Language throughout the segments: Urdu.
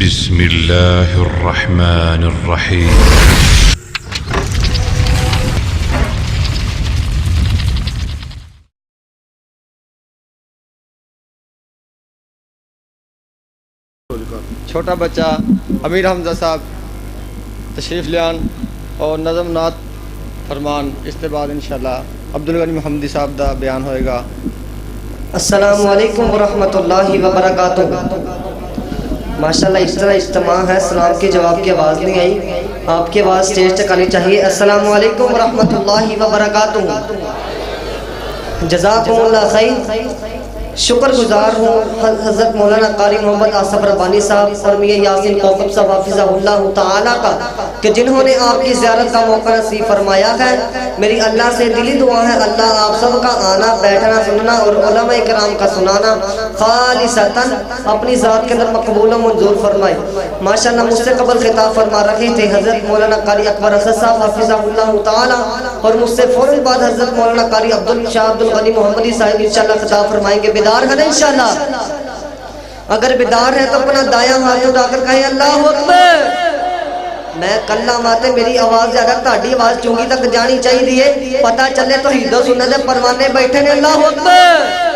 بسم اللہ الرحمن الرحیم۔ چھوٹا بچہ امیر حمزہ صاحب تشریف لیان اور نظم نعت فرمان، اس کے بعد انشاءاللہ عبدالغنی محمدی صاحب دا بیان ہوئے گا۔ السلام علیکم ورحمۃ اللہ وبرکاتہ۔ ماشاءاللہ اس طرح اجتماع ہے، سلام کے جواب کی آواز نہیں آئی، آپ کی آواز سٹیج تک آنی چاہیے۔ السلام علیکم ورحمۃ اللہ وبرکاتہ۔ جزاکم اللہ خیر۔ شکر گزار ہوں حضرت مولانا قاری محمد آصف ربانی صاحب اور میاں یاسین کوکب صاحب حافظہ اللہ تعالیٰ کا کہ جنہوں نے آپ کی زیارت کا موقع نصیب فرمایا ہے۔ میری اللہ سے دلی دعا ہے اللہ آپ سب کا آنا، بیٹھنا، سننا اور علماء کرام کا سنانا خالصتاً اپنی ذات کے اندر مقبول و منظور فرمائے۔ ماشاءاللہ مجھ سے قبل خطاب فرما رہے تھے حضرت مولانا قاری اکبر اسد صاحب حافظہ اللہ تعالیٰ، اور مجھ سے فوراً بعد حضرت مولانا قاری عبدالغنی محمدی صاحب انشاءاللہ خطاب فرمائیں گے۔ بیدار ہے نا انشاءاللہ؟ اگر بیدار ہے تو اپنا دایاں ہاتھ اٹھا کر کہیں اللہ اکبر۔ میں کلہ ماتے میری آواز اگر تہاڈی آواز چونگی تک جانی چاہیے، پتہ چلے توحید و سنت دے پروانے بیٹھے نے اللہ اکبر۔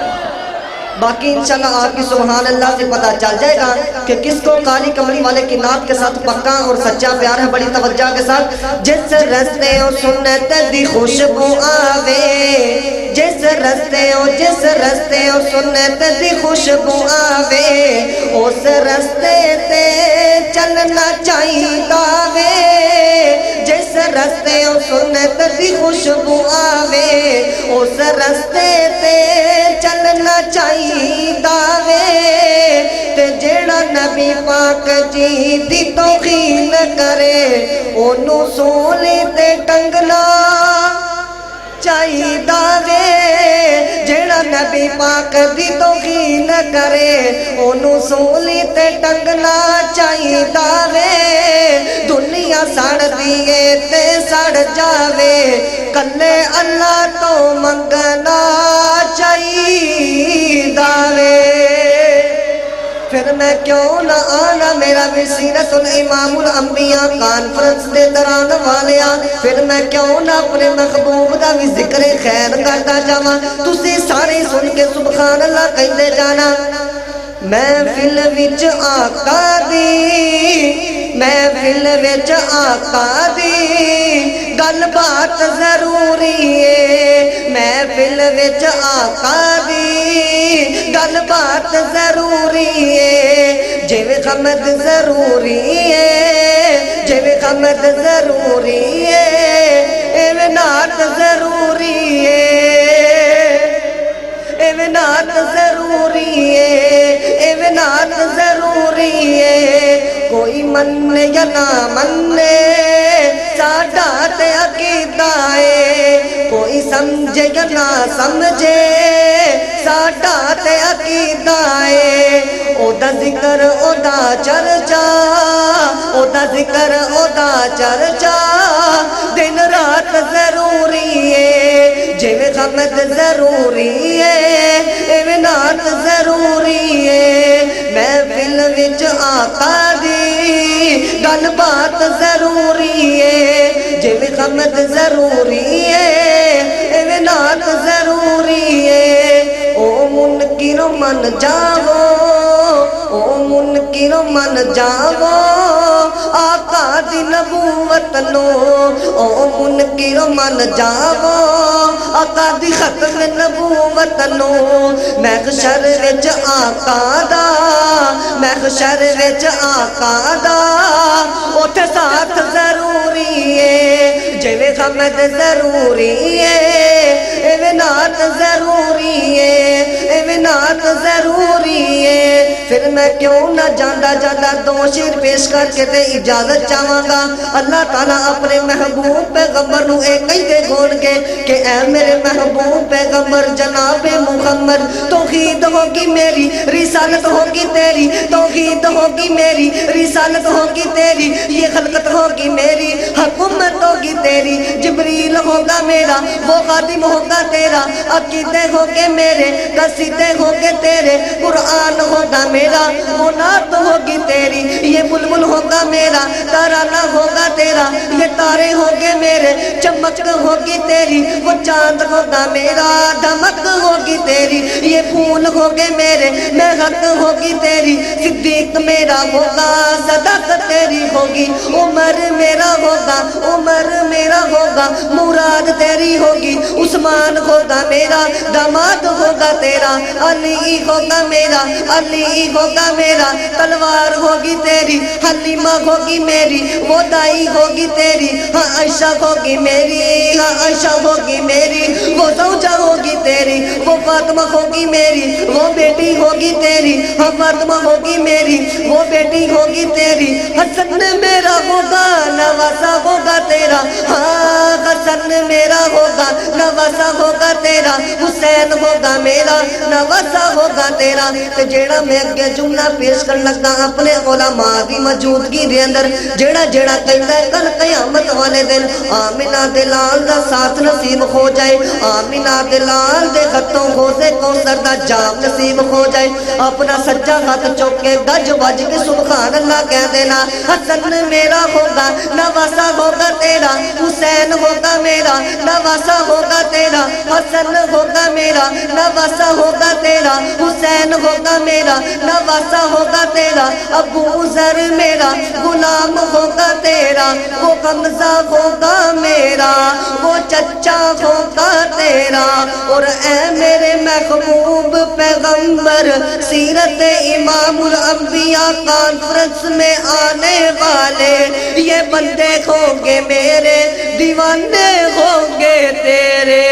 باقی انشاءاللہ آپ کی سبحان اللہ سے پتہ چل جائے گا کہ کس کو قاری کملی والے کی نعت کے ساتھ پکا اور سچا پیار ہے۔ بڑی توجہ کے ساتھ جس رستے او سنت دی خوشبو آوے، جس رستے او سنت دی خوشبو آوے، اس رستے تے چلنا چاہیدا وے۔ جس رستے او سنت دی خوشبو آوے، اس رستے تے چلنا چاہیدا وے۔ تے جیڑا نبی پاک جی دی توہین کرے، اونوں سولی تے ٹنگنا چاہیدا وے۔ جیڑا نبی پاک دی توہین کرے، اونوں سولی تے ٹنگنا چاہیدا وے۔ دنیا سڑ دیے تے سڑ جاوے، کلے اللہ تو منگنا چاہیدا وے۔ پھر میں کیوں نہ آنا میرا بھی سیرت الامام الانبیاء کانفرنس دے دران والیاں، پھر میں کیوں نہ اپنے محبوب دا بھی ذکر خیر کرتا جاواں۔ تسی سارے سن کے سبحان اللہ کہندے جانا۔ محفل وچ آقا دی، محفل وچ آقا دی گل بات ضروری ہے۔ محفل وچ آقا دی گل بات ضروری ہے۔ جویں حمد ضروری ہے، جویں حمد ضروری ہے، ایویں نعت ضروری ہے، ایویں نعت ضروری ہے، ایویں نعت ضروری ہے۔ کوئی مننے یا نہ مننے ساڈا تے عقیدہ ہے، کوئی سمجھے یا نہ سمجھے ساڈا تے عقیدہ ہے۔ او دا ذکر او دا چرچا، او دا ذکر او دا چرچا دن رات ضروری ہے۔ جویں حمد ضروری ہے، ایویں نعت ضروری ہے۔ محفل وچ آقا دی گل بات ضروری ہے۔ جویں حمد ضروری ہے، ایویں نعت ضروری ہے۔ او منکر من جاؤ، او منکر من جاؤ آقا دی نبوت نو، او منکر من جاؤ آقا دی ختم نبوت نو۔ محشر وچ آقا دا، محشر وچ آقا دا اوتھے ساتھ ضروری ہے۔ جویں حمد ضروری ہے، ایویں نعت ضروری ہے، ایویں نعت ضروری ہے۔ پھر میں کیوں نہ جاندہ جاندہ دو شعر پیش کر کے تے اجازت چاہواں گا۔ اللہ تعالیٰ اپنے محبوب پیغمبر نو ایک ہی دے گون کے کہ اے میرے محبوب پیغمبر جناب محمد، توحید ہوگی میری، رسالت ہوگی تیری، توحید ہوگی میری، رسالت ہوگی تیری، یہ خلقت ہوگی میری، حکومت ہوگی تیری، جبریل ہوگا میرا، وہ خادم ہوگا تیرا، عقیدے ہوگے میرے، قصیدے ہوگے تیرے، قرآن ہوگا میرا، میرا وہ نعت ہوگی تیری، یہ بلبل ہوگا میرا ترانہ ہوگا تیرا، یہ تارے ہوگے میرے چمک ہوگی تیری، وہ چاند ہوگا میرا دمک ہوگی تیری، یہ پھول ہوگے میرے مہک ہوگی تیری، صدیق میرا ہوگا صداقت تیری ہوگی، عمر میرا ہوگا عمر میرا ہوگا مراد تیری ہوگی، عثمان ہوگا میرا داماد ہوگا تیرا، علی ہوگا میرا علی ہوگا میرا تلوار ہوگی تیری، حلیمہ ہوگی میری وہ دائی ہوگی تیری، ہاں عائشہ ہوگی میری ہاں عائشہ ہوگی میری وہ زوجہ ہوگی تیری، وہ فاطمہ ہوگی میری وہ بیٹی ہوگی تیری، ہاں فاطمہ ہوگی میری وہ بیٹی ہوگی تیری، حسن میرا ہوگا نواسہ ہوگا تیرا، ہاں حسن میرا ہوگا نواسہ ہوگا تیرا، حسین ہوگا میرا نواسہ ہوگا تیرا۔ تے جیڑا میں اگے جملہ پیش کر لگا اپنے علماء دی موجودگی دے اندر، جیڑا جیڑا کہتا ہے کل قیامت والے دن آمینہ دلال دا ساتھ نصیب ہو جائے، آمینہ دلال دے خطوں غوثِ کوثر دا جام نصیب ہو جائے، اپنا سجا ہاتھ چوکے گج وج کے سبحان اللہ کہہ دینا، حسن میرا ہوگا نواسہ ہوگا تیرا، حسین ہوگا میرا نواسہ ہوگا تیرا، حسن ہوگا میرا نواسہ ہوگا تیرا، حسین ہوگا میرا نواسہ ہوگا تیرا، ابو ذر میرا غلام ہوگا تیرا، وہ حمزہ ہوگا میرا وہ چچا ہوگا تیرا، اور اے میرے محبوب پیغمبر سیرت امام الانبیاء کانفرنس میں آنے والے یہ بندے ہوں گے میرے دیوانے ہوں گے تیرے۔